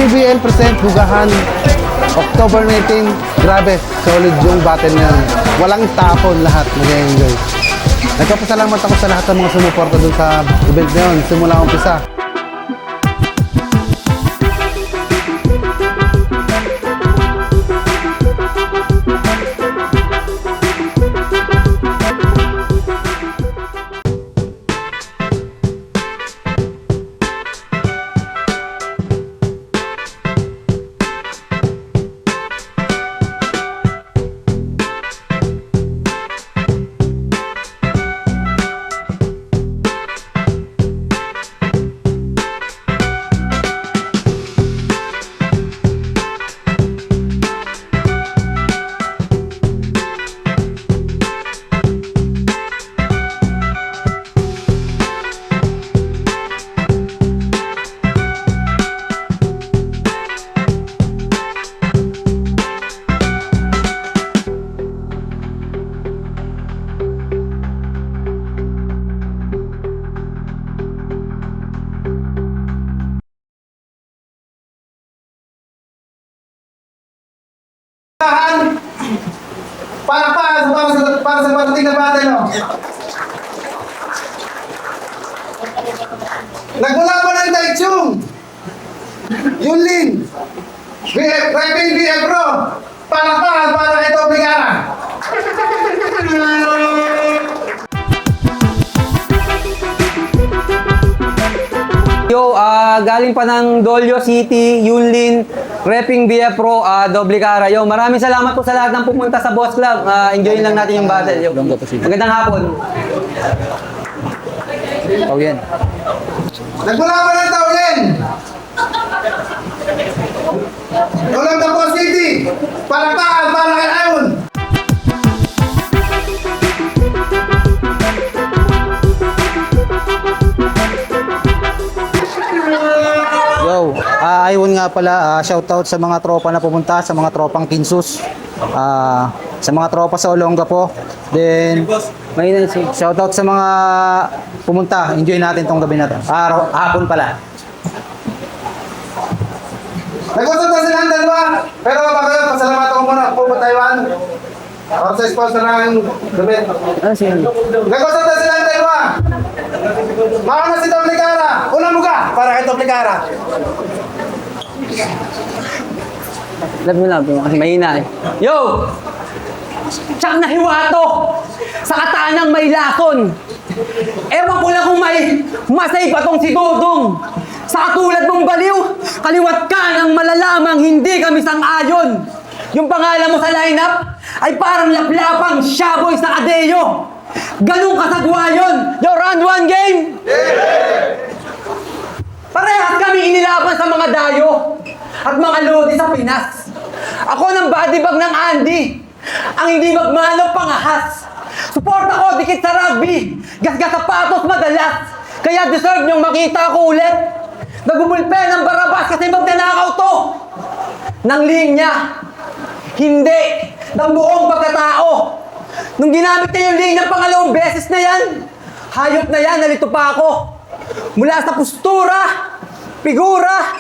PBL present Hugahan October 19. Grabe, solid yung battle na yun. Walang tapon, lahat mag-enjoy. Nagpapasalamat ako sa lahat ng mga sumuporta dun sa event na yun, simula umpisa. Para sa parating na battle, no? Nagmula pa ng Taichung, Yunlin, Driving BF Pro, para kay Toby Gara. Yo, galing pa ng Dolio City, Yunlin, Repping BF Pro, Doble Cara. Yo, maraming salamat po sa lahat ng pumunta sa Boss Club. Enjoy lang natin yung battle. Yo, magandang hapon. Tawyen. Nagmula pa ng Tawyen, Ulang Davao City, para kay Ayon. Yo, ayun nga pala, shoutout sa mga tropa na pumunta, sa mga tropang Kinsus, sa mga tropa sa Olongapo. Then, shoutout sa mga pumunta. Enjoy natin tong gabi na to. Hapon pala. Nag-usap na silang dalawa, pero pasalamatan ko muna po po Taiwan. Para sa sponsor ng gabi. Nag-usap na silang dalawa. Mauna si Doble Cara. Unang muga para kay Doble Cara. Love mo kasi mahina eh. Yo! Tsak na hiwato! Sa katanang may lason! Ewan ko lang kung may masay pa tong si Dodong! Sa katulad mong baliw, kaliwat ka ng malalamang hindi kami sang-ayon! Yung pangalan mo sa lineup ay parang laplapang Shaboy sa Adeyo! Ganun kasagwa yun! Yo, round 1 game! Parehas kami inilaban sa mga dayo at mga lodi sa Pinas. Ako ng bodybag ng Andy, ang hindi magmano pangahas. Support ako dikit sa rugby, gasgas sapatos madalas. Kaya deserve niyong makita ko ulit. Nagumulpe ng Barabas kasi magnanakaw to. Nang linya, hindi, ng buong pagkatao. Nung ginamit niya yung linya pangalawang beses na yan, hayop na yan, nalito pa ako. Mula sa postura, figura,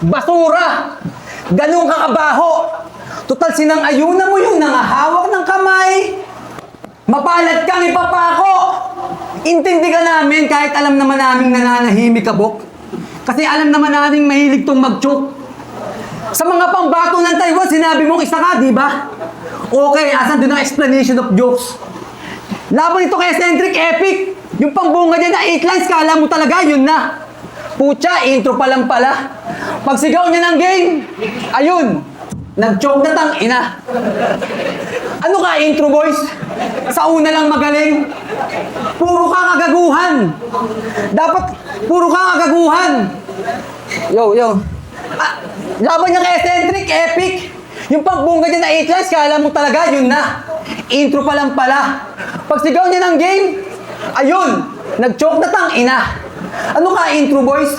basura, ganun kang abaho. Total sinang-ayunan mo yung nangahawak ng kamay. Mapalad kang ipapako. Intindi ka namin kahit alam naman naming nananahimik ka, Bok. Kasi alam naman namin mahilig tong mag-choke. Sa mga pambato ng Taiwan, sinabi mong isa ka, di ba? Okay, asan din ang explanation of jokes? Laban ito kay Eccentric Epic. Yung pangbunga niya na 8 lines, kala mo talaga, yun na. Pucha, intro pa lang pala. Pagsigaw niya ng game, ayun, nag-choke na tang ina. Ano ka, intro boys? Sa una lang magaling. Puro ka kagaguhan. Dapat, puro ka kagaguhan. Yo. Laban niya kay Eccentric Epic. Yung pagbunga niya na 8 lines, kala mo talaga, yun na. Intro pa lang pala. Pagsigaw niya ng game, ayun, nag-choke na tang ina. Ano ka, intro boys?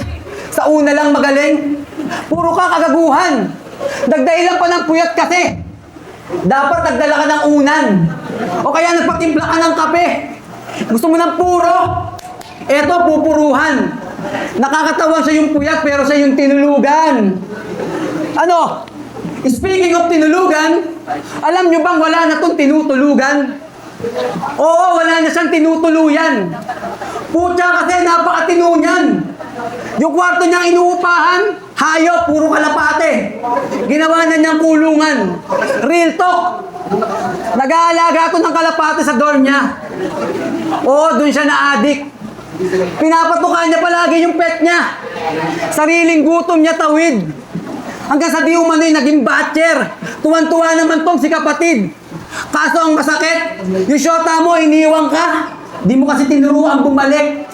Sa una lang magaling. Puro ka kagaguhan. Dagdahilan pa ng puyat kasi. Dapat nagdala ka ng unan. O kaya nagpatimpla ka ng kape. Gusto mo ng puro? Eto, pupuruhan. Nakakatawan siya yung puyat pero siya yung tinulugan. Ano? Speaking of tinulugan, alam nyo bang wala na tong tinutulugan? Oo, wala na siyang tinutuluyan. Putya kasi napakatino niyan. Yung kwarto niyang inuupahan, hayop, puro kalapate. Ginawa na niyang kulungan. Real talk. Nag-aalaga ako ng kalapate sa dorm niya. Oo, dun siya na-addict. Pinapatukan niya palagi yung pet niya. Sariling gutom niya tawid. Hanggang sa di umano'y naging batcher. Tuwan-tuwa naman tong si kapatid. Kaso ang masakit, yung syota mo, iniwang ka. Di mo kasi tinuruan bumalik.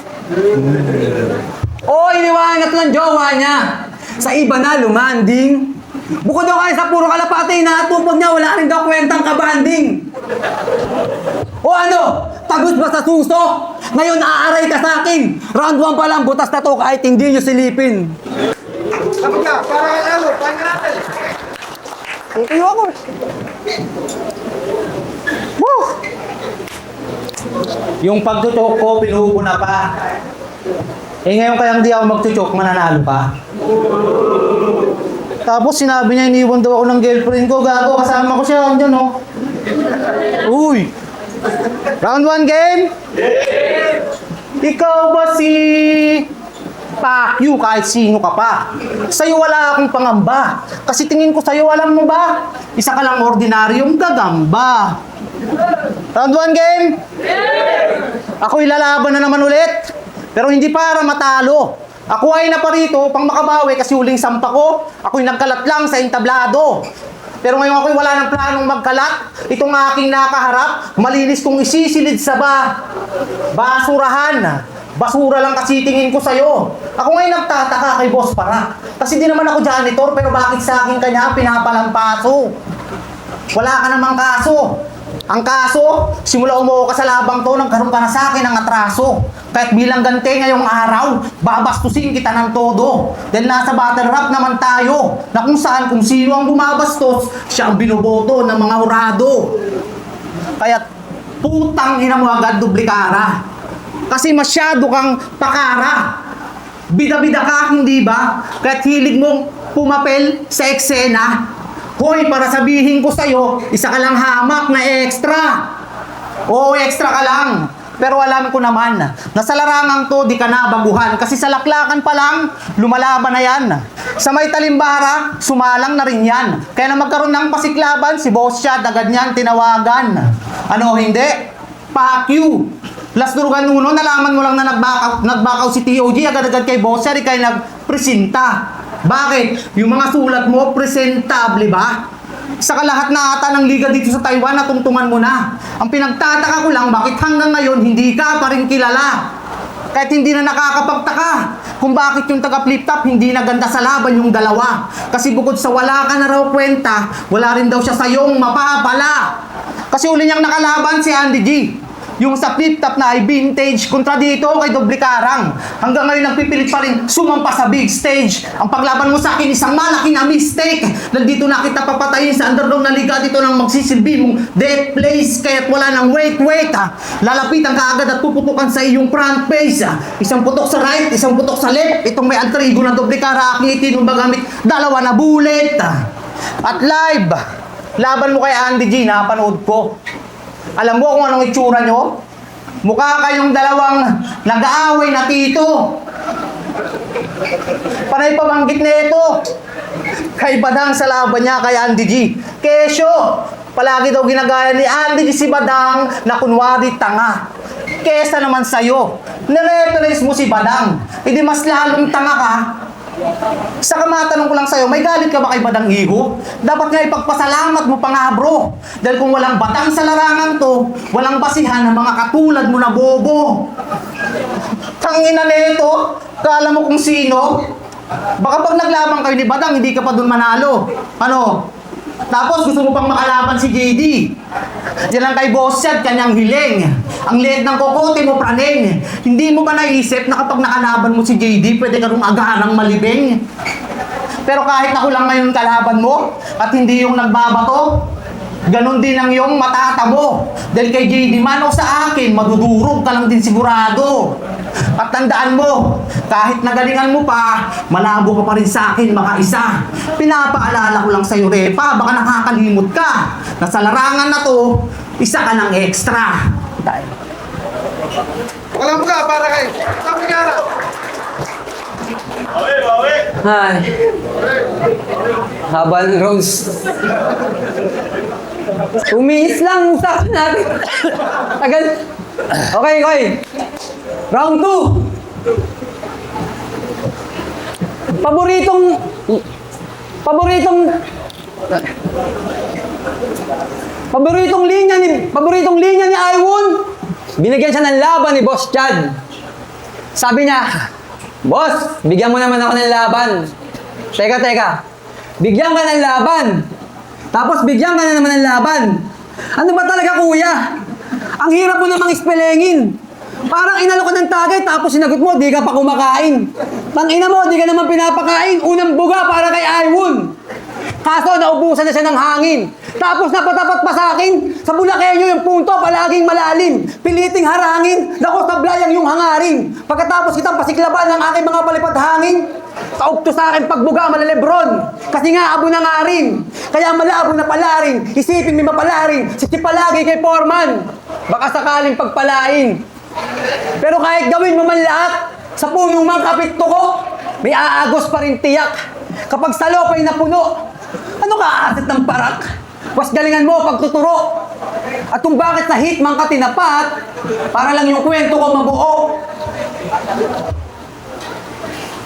Oo, iniwangan ka to ng jowa niya. Sa iba na, lumanding. Bukod daw kayo sa puro kalapate, inaatupod niya, wala rin daw kwentang kabanding. O ano, tagus ba sa suso? Ngayon aaray ka sa akin. Round 1 pa lang, butas na to kahit hindi nyo silipin. Kapag ka, para ano, pahinga natin. Ito ako. Woo! Yung pagtutok ko, pinuho na pa. Eh ngayon kayang di ako magtutok, mananalo pa. Tapos sinabi niya, iniwan daw ako ng girlfriend ko. Gago, kasama ko siya. Andyan, oh. Uy! Round 1 game? Ikaw ba si... Pakyu, kahit sino ka pa. Sa'yo wala akong pangamba. Kasi tingin ko sa'yo, alam mo ba? Isa ka lang ordinaryong gagamba. Round 1 game? Ako'y lalaban na naman ulit. Pero hindi para matalo. Ako ay naparito pang makabawi kasi huling sampa ko. Ako'y nagkalat lang sa entablado. Pero ngayon ako'y wala ng planong magkalat. Itong aking nakaharap, malinis kong isisilid sa basurahan. Basura lang kasi tingin ko sa'yo. Ako ngayon nagtataka kay Boss Para. Kasi di naman ako janitor, pero bakit sa akin kanya pinapalampaso? Wala ka namang kaso. Ang kaso, simula umuo ka sa labang to, nagkaroon ka na sa akin ng atraso. Kahit bilang gante ngayong araw, babastusin kita ng todo. Dahil nasa battle rap naman tayo, na kung saan kung sino ang bumabastos, siya ang binoboto ng mga hurado. Kaya putang ina mo agad, dublikara. Kasi masyado kang pakara. Bida-bida ka, hindi ba? Kahit hilig mong pumapel sa eksena. Hoy, para sabihin ko sa'yo, isa ka lang hamak na extra. Oo, extra ka lang. Pero alam ko naman, na sa larangang to, di ka na baguhan. Kasi sa laklakan pa lang, lumalaban na yan. Sa may talimbara, sumalang na rin yan. Kaya na magkaroon ng pasiklaban, si Boss Chad, agad niyan tinawagan. Ano, hindi? Pakyu. Last durugan nuno, nalaman mo lang na nagbakaw si TOG, agad-agad kay Boss Chad, ikay nagpresenta. Bakit? Yung mga sulat mo, presentable ba? Sa kalahat na ata ng liga dito sa Taiwan, natungtungan mo na. Ang pinagtataka ko lang, bakit hanggang ngayon hindi ka pa rin kilala? Kahit hindi na nakakapagtaka kung bakit yung taga-flip-top hindi naganda sa laban yung dalawa. Kasi bukod sa wala ka na raw kwenta, wala rin daw siya sayong mapapala. Kasi uli niyang nakalaban si Andy G. Yung sa flip-top na ay vintage kontra dito kay Doble Karang. Hanggang ngayon nagpipilit pa rin sumampa sa big stage. Ang paglaban mo sa akin isang malaki na mistake. Dahil dito na kita papatayin sa underdog na liga. Dito nang magsisilbi mong death place. Kaya't wala nang wait ha. Lalapitan ka agad at puputukan sa iyong front face ha. Isang putok sa right, isang putok sa left. Itong may alter ego na Doble Kara aking itinong magamit dalawa na bullet ha. At live, laban mo kay Andy G, napanood ko. Alam mo kung anong itsura nyo? Mukha kayong dalawang nag-aaway na tito. Panay pabanggit na ito. Kay Badang sa laban niya kay Andy G. Kesyo, palagi daw ginagaya ni Andy G si Badang na kunwari tanga. Kesa naman sa'yo, nireference mo si Badang. Hindi mas lalong tanga ka. Saka matanong ko lang sa'yo, may galit ka ba kay Badang Iho? Dapat nga ipagpasalamat mo pa nga bro. Dahil kung walang batang sa larangan to, walang basihan ng mga katulad mo na bobo. Tangina nito, kala mo kung sino? Baka pag naglaban kayo ni Badang, hindi ka pa dun manalo. Ano? Tapos gusto mo pang makalaban si JD. Diyan lang kay Boss Chad, kanyang hiling. Ang liit ng kokote mo, praneng. Hindi mo ba naisip na kapag nakalaban mo si JD, pwede ka rung agarang malibing? Pero kahit ako lang ngayon kalaban mo, at hindi yung nagbabato, ganon din ang iyong matatabo. Dahil kay JD man o sa akin, madudurog ka lang din sigurado. At tandaan mo, kahit nagalingan mo pa, malabo ka pa rin sa akin mga isa. Pinapaalala ko lang sa'yo, Repa, baka nakakalimot ka na sa larangan na to, isa ka ng extra. Walang buka para kay. Sabi nga na. Ay. Habang Rose. Umiis lang sa natin. Tagal. Okay, okay. Round 2. Paboritong linya ni Iwon. Binigyan siya ng laban ni Boss Chad. Sabi niya, Boss, bigyan mo naman ako ng laban. Teka. Bigyan ka ng laban. Tapos bigyan ka na naman ng laban. Ano ba talaga, kuya? Ang hirap mo namang ispelengin. Parang inalo ka ng tagay, tapos sinagot mo, di ka pa kumakain. Tangina mo, di ka naman pinapakain. Unang buga para kay Iwon. Kaso, naubusan na siya ng hangin. Tapos napatapat pa sa akin, sa Bulakenyo yung punto, palaging malalim. Piliting harangin, naku sablayang yung hangarin. Pagkatapos kitang pasiklaban ng aking mga palipad hangin, kaugto sa akin pagbuga malalebron. Kasi nga abo na nga rin. Kaya malabo na pala rin, isipin may mapala rin, siti palagi kay Foreman. Baka sakaling pagpalain. Pero kahit gawin mo man lahat, sa puno mang kapit ko, may aagos pa rin tiyak. Kapag salopay na puno, ano ka asit ng parak? Was galingan mo pagtuturo. At kung bakit sa hit man ka tinapat, para lang yung kwento ko mabuo.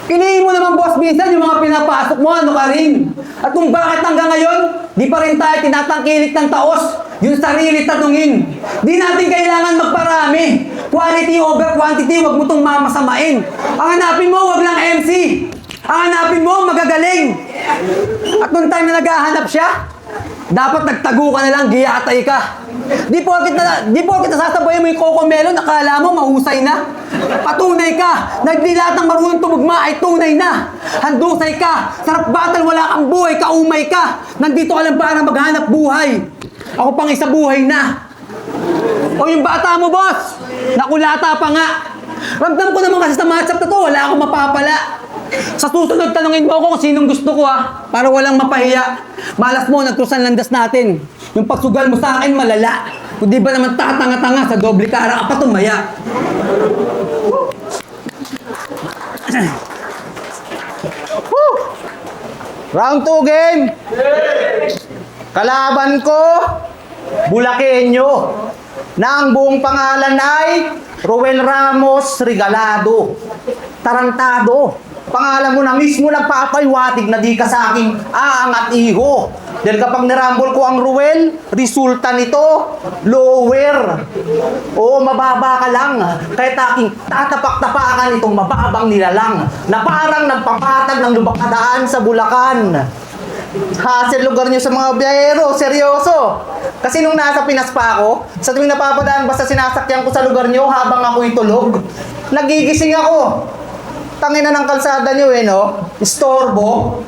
Piliin mo naman, boss, minsan yung mga pinapasok mo, ano ka rin. At kung bakit hanggang ngayon, di pa rin tayo tinatangkilik ng taos, yung sarili tanungin. Di natin kailangan magparami. Quality over quantity, wag mo itong mamasamain. Ang hanapin mo, wag lang MC. Ang hanapin mo, magagaling. At nung time na naghahanap siya, dapat nagtago ka na lang, giyatay ka. Di porket nasasabayan mo yung Coco Melon, akala mo mahusay na. Patunay ka, nagdilat ng marunong tumugma ay tunay na. Handusay ka, sarap batal, wala kang buhay, kaumay ka. Nandito ka lang para maghanap buhay. Ako pang isa buhay na. O yung bata mo, boss, nakulata pa nga. Ramdam ko naman kasi sa matchup na to, wala akong mapapala. Sa susunod, tanungin mo ako kung sinong gusto ko para walang mapahiya. Malas mo, nagkrusan landas natin. Yung pagsugal mo sa akin, malala. Kung di ba naman tatanga-tanga sa doble kara ka pa tumaya. Round 2 game! Kalaban ko, Bulakenyo, na ang buong pangalan ay Ruel Ramos Regalado. Tarantado. Pangalan mo na mismo nagpapaywatig na di ka sa aking aangat iho. Dahil kapag nirambol ko ang Ruel, resulta nito, lower. Oo, mababa ka lang. Kahit aking tatapak-tapakan itong mababang nilalang na parang nagpapatag ng lubakadaan sa Bulacan. Hassle lugar nyo sa mga biyahero, seryoso. Kasi nung nasa Pinas pa ako, sa tuwing napapadaan basta sinasakyan ko sa lugar nyo habang ako'y tulog, nagigising ako. Tangina ng kalsada nyo no? Istorbo.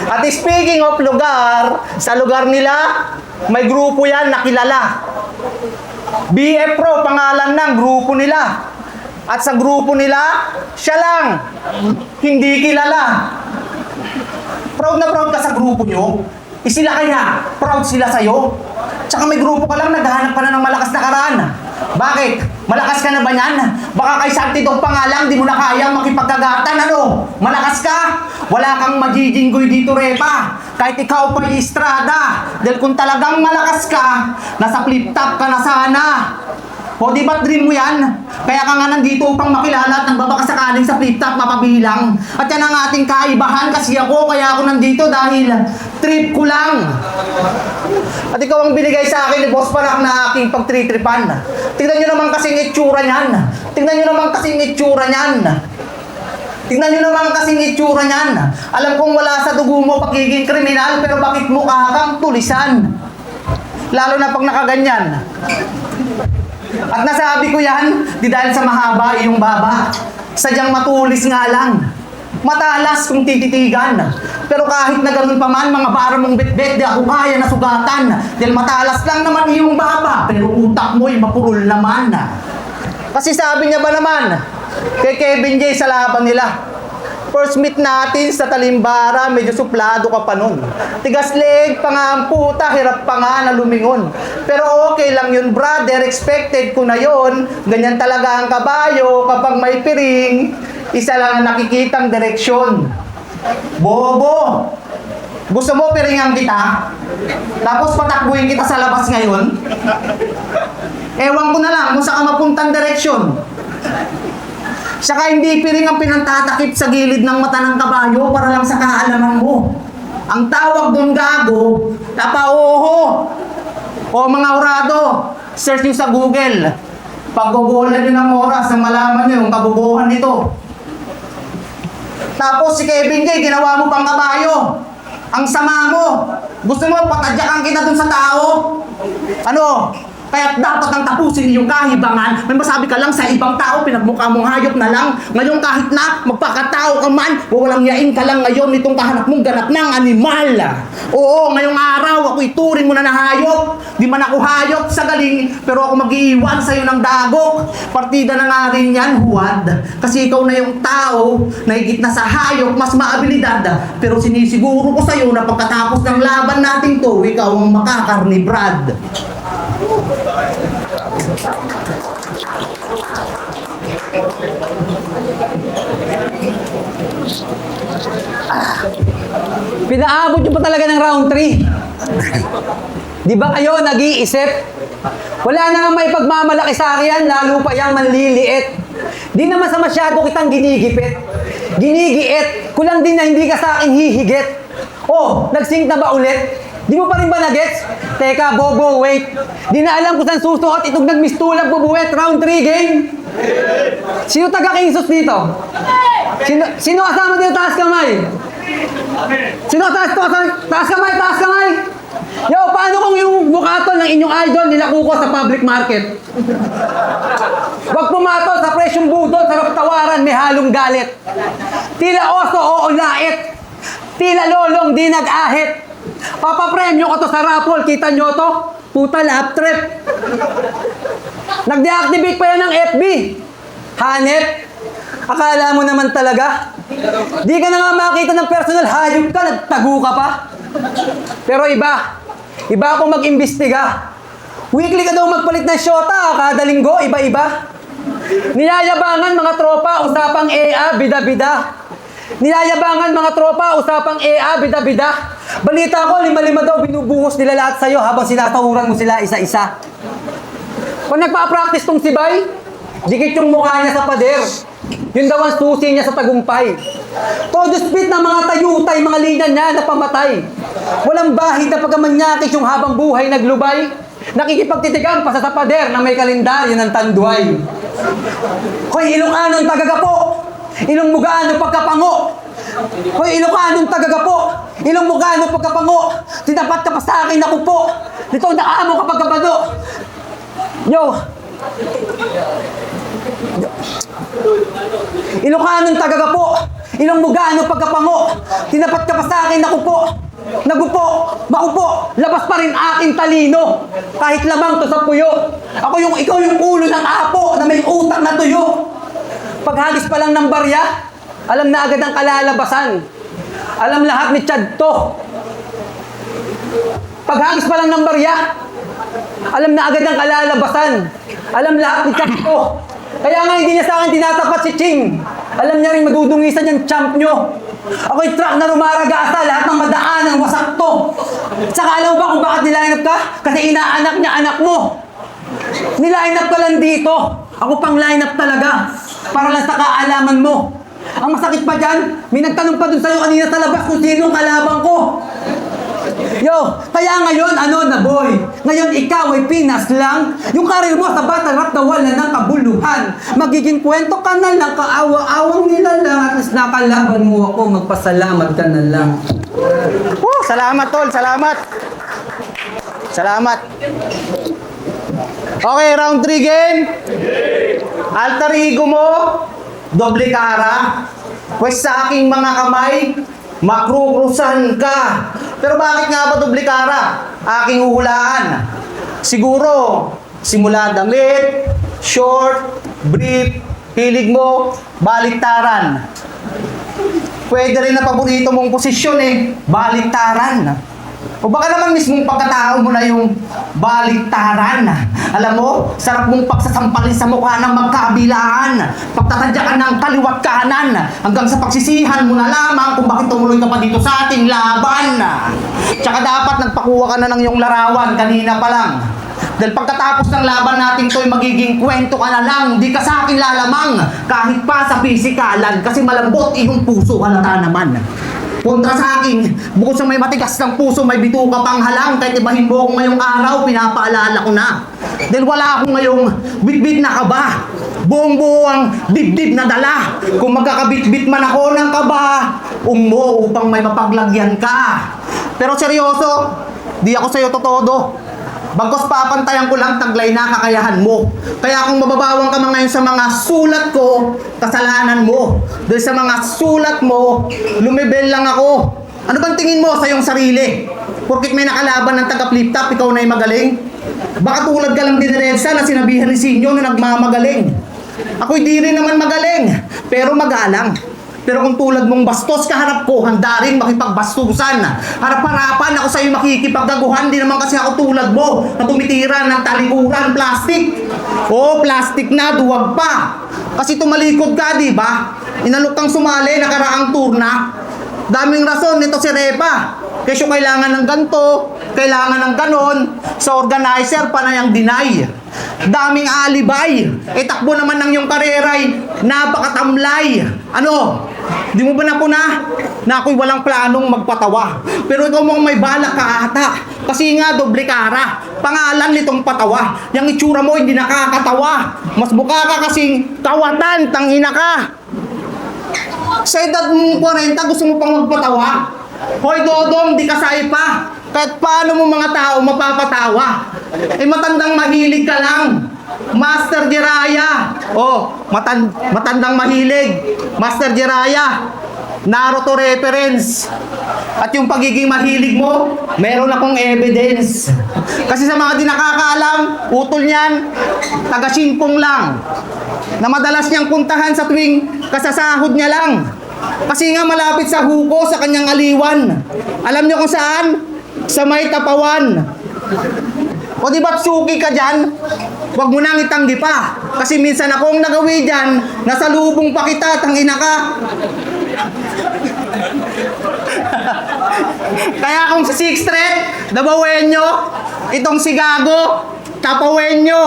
At speaking of lugar, sa lugar nila, may grupo yan na kilala. BF Pro, pangalan ng grupo nila. At sa grupo nila, siya lang. Hindi kilala. Proud na proud ka sa grupo nyo? Sila kaya, proud sila sa'yo? Tsaka may grupo ka lang, naghahanap ka na ng malakas na karaan. Bakit? Malakas ka na ba yan? Baka kay Santi Dog pa nga lang, di mo na kayang makipagkagatan, ano? Malakas ka? Wala kang magiginggoy dito, Repa. Kahit ikaw pa Estrada. Dahil kung talagang malakas ka, nasa flip-top ka na sana. O di ba't dream mo yan? Kaya ka nga nandito upang makilala at nagbabaka sakaling sa flip-top mapabilang. At yan ang ating kaibahan kasi ako, kaya ako nandito dahil trip ko lang. At ikaw ang binigay sa akin ni Boss Parak na aking pagtritripan. Tingnan nyo naman kasing itsura niyan. Tingnan nyo naman kasing itsura niyan. Tingnan nyo naman kasing itsura niyan. Alam kong wala sa dugo mo pagiging kriminal, pero bakit mukha kang tulisan? Lalo na pag nakaganyan. At nasabi ko yan, di dahil sa mahaba iyong baba. Sadyang matulis nga lang. Matalas kung tititigan. Pero kahit na ganun pa man, mga bara mong bet-bet, di ako kaya na sugatan. Dahil matalas lang naman iyong baba, pero utak mo'y mapurol naman. Kasi sabi niya ba naman, kay Kevin J sa laban nila. First meet natin sa Talimbara, medyo suplado ka pa nun. Tigas leg pa nga ang puta, hirap pa nga na lumingon. Pero okay lang yun, brother, expected ko na yun. Ganyan talaga ang kabayo, kapag may piring, isa lang ang nakikitang direksyon. Bobo! Gusto mo piringan kita? Tapos patakbuhin kita sa labas ngayon? Ewan ko na lang kung saan ka mapuntang direksyon. Saka hindi piring ang pinantatakip sa gilid ng mata ng kabayo para lang sa kaalaman mo. Ang tawag doon gago, tapauho. O mga urado, search nyo sa Google. Paggugulan nyo ng oras nang malaman nyo yung kabubuhan nito. Tapos si Kevin J, ginawa mo pang kabayo. Ang sama mo. Gusto mo patadyakan kita dun sa tao? Ano? Kaya dapat nang tapusin yung kahibangan. May masabi ka lang sa ibang tao, pinagmukha mong hayop na lang. Ngayon kahit na magpakatao ka man, walang yain ka lang ngayon nitong kahanap mong ganap ng animal. Oo, ngayong araw, ako ituring mo na na hayop. Di man ako hayop sa galing, pero ako mag-iiwan sa'yo ng dagok. Partida na nga rin yan, huwad. Kasi ikaw na yung tao, na higit na sa hayop, mas maabilidad. Pero sinisiguro ko sa'yo na pagkatapos ng laban natin to, ikaw ang makakarni, Brad. Pinaabot nyo pa talaga ng round 3. Di ba kayo nag-iisip? Wala na nga may pagmamalaki sa akin, lalo pa yung manliliit. Di naman sa masyado kitang ginigipit. Ginigiit. Kulang din na hindi ka sa akin hihigit. Oh, nag-sync na ba ulit? Di mo pa rin ba na-gets? Teka, Bobo, wait. Di na alam kung saan susuot itong nagmistulag bubuwet. Round 3 game. Sino taga-Kingsus dito? Sino kasama dito taas kamay? Sino taas kamay? Taas kamay! Yo, paano kung yung bukaton ng inyong idol nilakuko sa public market? Huwag pumatol sa presyong budol, sarap tawaran, may halong galit. Tila oso o lait. Tila lolong di nag-ahit. Papapremyo ko to sa raffle, kita nyo to? Puta lap trip. Nag-deactivate pa yan ng FB. Hanep, akala mo naman talaga? Di ka na nga makita ng personal, hayop ka, nagtago ka pa. Pero iba akong mag-imbestiga. Weekly ka daw magpalit ng syota, kada linggo, iba-iba. Nilayabangan mga tropa, usapang EA, bida-bida. Nilayabangan mga tropa, usapang EA, bida-bida. Balita ko, 5 daw binubuhos nila lahat sa'yo habang sinatahuran mo sila isa-isa. Kung nagpa-practice tong si Bay, dikit yung mukha niya sa pader. Yun daw ang susi niya sa tagumpay. Todo spit ng mga tayutay, mga linya niya na pamatay. Walang bahid na pagkamanyakis yung habang buhay naglubay. Nakikipagtitigan pa sa pader na may kalendaryo ng tanduay. Hoy, Ilocanong tagagapo! Ilong mugano pagkapango! Hoy, Ilocanong tagagapo! Ilong mugano pagkapango! Tinapat ka pa sa akin ako po! Dito nakaamo kapag kabado! Yo! Ilocanong tagagapo! Ilong mugano pagkapango! Tinapat ka pa sa akin ako po! Nagupo! Makupo! Labas pa rin aking talino! Kahit lamang to sa puyo! Ikaw yung ulo ng apo na may utak na tuyo! Paghagis pa lang ng barya, alam na agad ang kalalabasan. Alam lahat ni Chad to. Paghagis pa lang ng barya, alam na agad ang kalalabasan. Alam lahat ni Chad to. Kaya nga hindi niya sa akin tinatapat si Ching. Alam niya rin madudungisan yung champ nyo. Ako'y truck na rumaragasa, lahat ng madaan ang wasak to. Saka alam ba kung bakit nilainap ka? Kasi inaanak niya anak mo. Nilainap ka lang dito. Ako pang line-up talaga. Para lang sa kaalaman mo. Ang masakit pa dyan, may nagtanong pa dun sa'yo kanina sa labas kung sino ang kalabang ko. Yo, kaya ngayon, na boy? Ngayon ikaw ay Pinas lang. Yung karir mo sa Battle Rap na wala ng kabuluhan. Magiging kwento ka na lang, kaawa-awang nila lang. At least nakalaban mo ako, magpasalamat ka na lang. Salamat, tol. Salamat. Salamat. Okay, round 3 game. Alter ego mo, doble cara. Pwes sa aking mga kamay, makrukrusan ka. Pero bakit nga ba doble cara? Aking uhulaan. Siguro, simula damit, short, brief, Hilig mo, baliktaran. Pwede rin na paborito mong posisyon eh, baliktaran. O baka naman mismong pagkatao mo na yung baliktaran. Alam mo, sarap mong pagsasampalin sa mukha ng magkabilaan. Pagtatadyakan ng kaliwat kanan. Hanggang sa pagsisihan mo na lamang kung bakit tumuloy ka pa dito sa ating laban. Tsaka dapat nagpakuha ka na ng iyong larawan kanina pa lang. Dahil pagkatapos ng laban natin to'y magiging kwento ka na lang. Hindi ka sa akin lalamang. Kahit pa sa pisikalan. Kasi malambot iyong puso, halata naman. Kontra sa akin, bukod sa may matigas ng puso, may bituka pang halang. Kahit ibahin mo ako ngayong araw, pinapaalala ko na. Dahil wala akong ngayong bitbit na kaba. Buong-buo ang dibdib na dala. Kung magkakabitbit man ako ng kaba, mo upang may mapaglagyan ka. Pero seryoso, di ako sa'yo totodo. Bagkos papantayan ko lang taglay na kakayahan mo. Kaya kung mababawang ka man ngayon sa mga sulat ko, kasalanan mo. Dahil sa mga sulat mo, lumibel lang ako. Ano bang tingin mo sa iyong sarili? Porkit may nakalaban ng taga-flip-top, ikaw na'y magaling? Baka tulad ka lang din Rensa na sinabihan ni Sinyo na nagmamagaling. Ako'y di rin naman magaling, pero magalang. Pero kung tulad mong bastos kaharap ko, handa rin makipagbastusan. Harap-harapan ako sa iyo makikipaggaguhan. Di naman kasi ako tulad mo na tumitira ng talikuran, plastic. Oo, plastic na, duwag pa. Kasi tumalikod ka, di ba? Inalok kang sumali, nakaraang turna. Daming rason nito si Repa. Kesyo kailangan ng ganto, kailangan ng ganon. Sa organizer pa na yung deny. Daming alibay. Eh takbo naman ng yung kareray, napakatamlay. Ano? Di mo ba napuna? Na ako'y walang planong magpatawa. Pero ikaw mong may balak ka ata. Kasi nga doble kara. Pangalan nitong patawa. Yung itsura mo hindi nakakatawa. Mas buka ka kasing kawatan, tangina ka. Sa edad mong 40, gusto mo pang magpatawa? Hoy Dodong, di ka pa. Kahit paano mo mga tao mapapatawa? Eh matandang mahilig ka lang. Master Jiraya. Oh, matandang mahilig. Master Jiraya. Naruto reference. At yung pagiging mahilig mo, meron akong evidence. Kasi sa mga di nakakaalam, utol niyan, taga-simpong lang. Na madalas niyang puntahan sa tuwing kasasahod niya lang. Kasi nga malapit sa huko sa kanyang aliwan. Alam niyo kung saan? Sa may Tapawan. O di ba't suki ka dyan? Huwag mo nang itanggi pa. Kasi minsan akong nagawi dyan, nasa lubong pa kita, tangina ka. Kaya kung sa 6th Street, Dabawenyo, itong si Gago, Tapawenyo.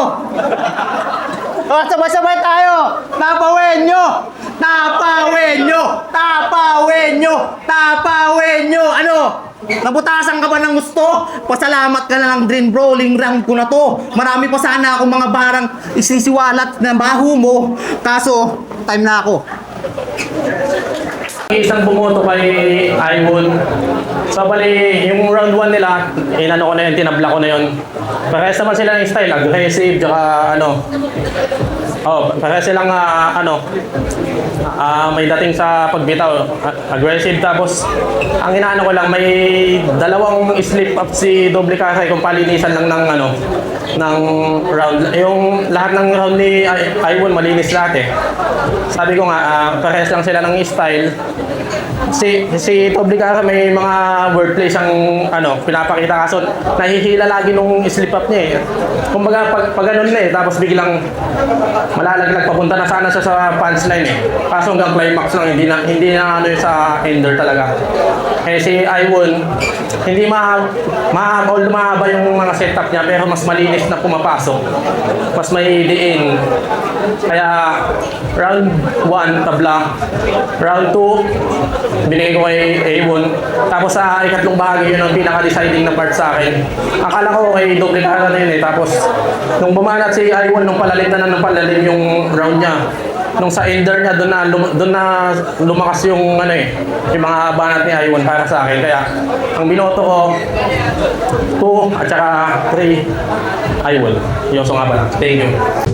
O, sabay-sabay tayo. Tapawenyo. Tapawenyo. Tapawenyo. Tapawenyo. Ano? Nabutasan ka ba ng gusto? Pasalamat ka na lang din bro, lingrang ko na to. Marami pa sana akong mga barang isisiwalat na baho mo. Kaso, time na ako. Isang bumoto kay Iwon. So bali, yung round 1 nila, inano ko na yun, tinabla ko na yun. Parehas naman sila ng style, aggressive, tsaka ano. Parehas silang may dating sa pagbitaw, aggressive. Tapos, ang inaano ko lang, may dalawang slip up si Doble Karay kung palinisan lang ng round. Yung lahat ng round ni Iwon, malinis lahat eh. Sabi ko nga, parehas lang sila ng style. Si Doble Karay may mga wordplay siyang pinapakita, kaso nahihila lagi nung slip up niya eh. Kumbaga pag ganun na eh, tapos biglang malalaglag papunta na sana siya sa punchline eh. Kaso hanggang climax lang, hindi na sa ender talaga. Eh si Iwon, hindi mahaba yung mga setup niya, pero mas malinis na pumapasok. Mas may diin. Kaya round 1 tabla, round 2 binigay ko kay Iwon. Tapos sa ikatlong bahagi, yun ang pinaka-deciding na part sa akin. Akala ko kay Doble Karay na yun eh. Tapos nung bumanat si Iwon, nung palalim yung round niya. Nung sa ender niya, doon na lumakas yung yung mga banat ni Iwon para sa akin. Kaya ang binoto ko 2 at saka 3 Iwon. Yoso nga pala. Thank you.